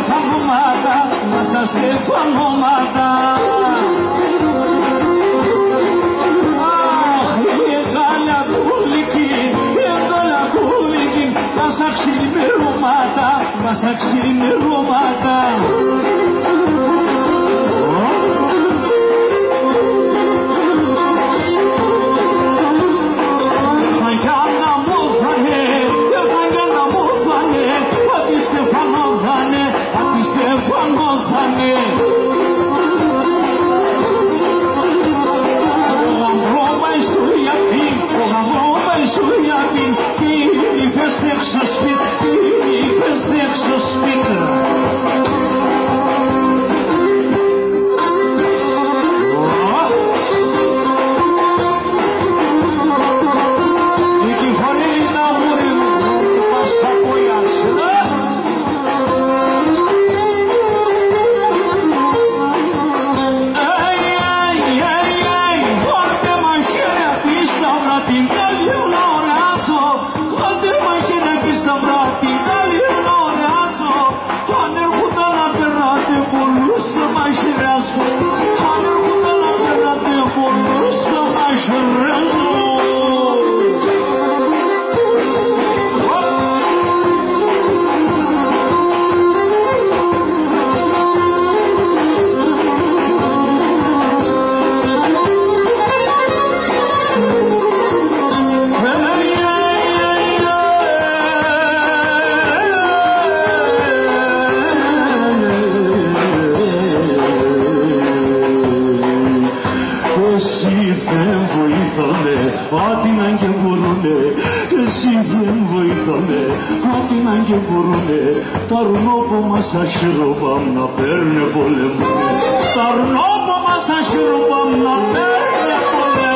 στεφανώματα, μέσα στεφανώματα. Αχ, η γαλακούλικη, μέσα ξημερώματα, μέσα ξημερώματα. Έξω σπίτι, ήρθες έξω σπίτι. Η φωνή τα μουρή μου, πας τα πουλιά σου. Φώντε μαχαίρια πίστα να την καλιονοράσω. Φώντε μαχαίρια πίστα να την καλιονοράσω. Αν έρχονταν να περάτε πολλούς θα μαχαιριάσω. Αν έρχονταν να περάτε πολλούς θα μαχαιριάσω. Ό,τι να και μπορούνε, εσύ δεν βοηθάμε. Ό,τι να και μπορούνε, τα αρνόπωμα σαν χειροπάμ να παίρνε πολεμούνε. Τα αρνόπωμα σαν χειροπάμ να παίρνε πολεμούνε.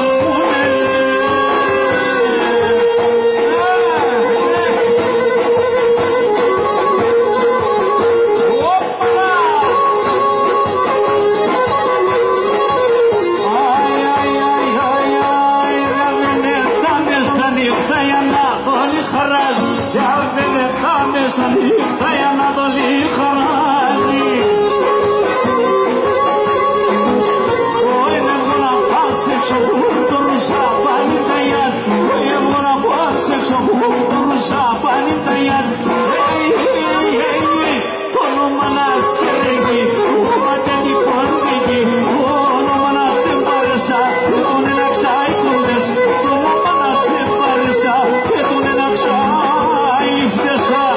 Σαν νύχτα η Ανατολή χαράζει. Όχι εγώ να πας έξω που το ρουζάπανι τα γιάς. Όχι εγώ να πας έξω που το ρουζάπανι τα γιάς. Το όνομα να σκερέγει, όποτε την πορτίγει. Το όνομα να ξεπάρεσα, τον ένα ξάει κοντές. Το όνομα να ξεπάρεσα, τον ένα ξάει φτεσά.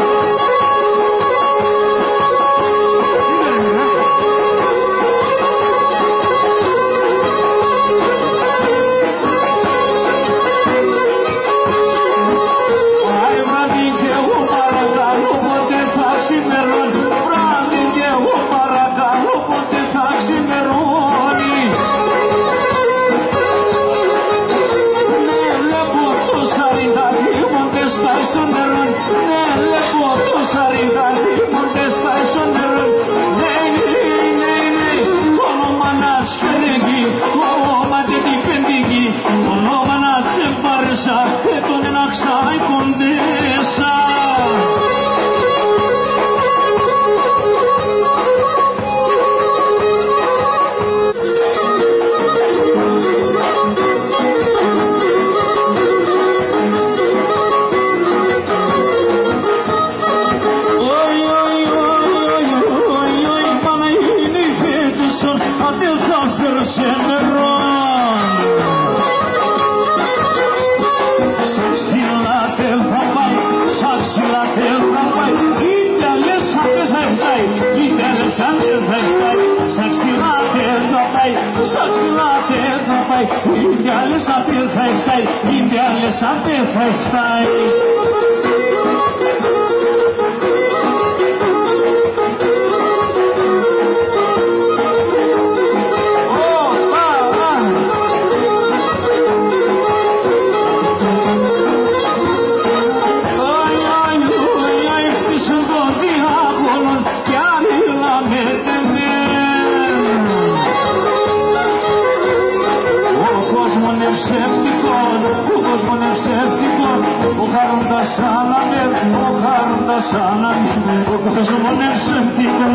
χαρούντας άναμερ, ο χαρούντας άναμερ, ο κόσμο είναι ψευτικό,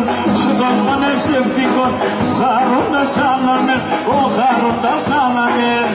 ο κόσμο είναι ψευτικό, χαρούντας άναμερ, ο χαρούντας άναμερ.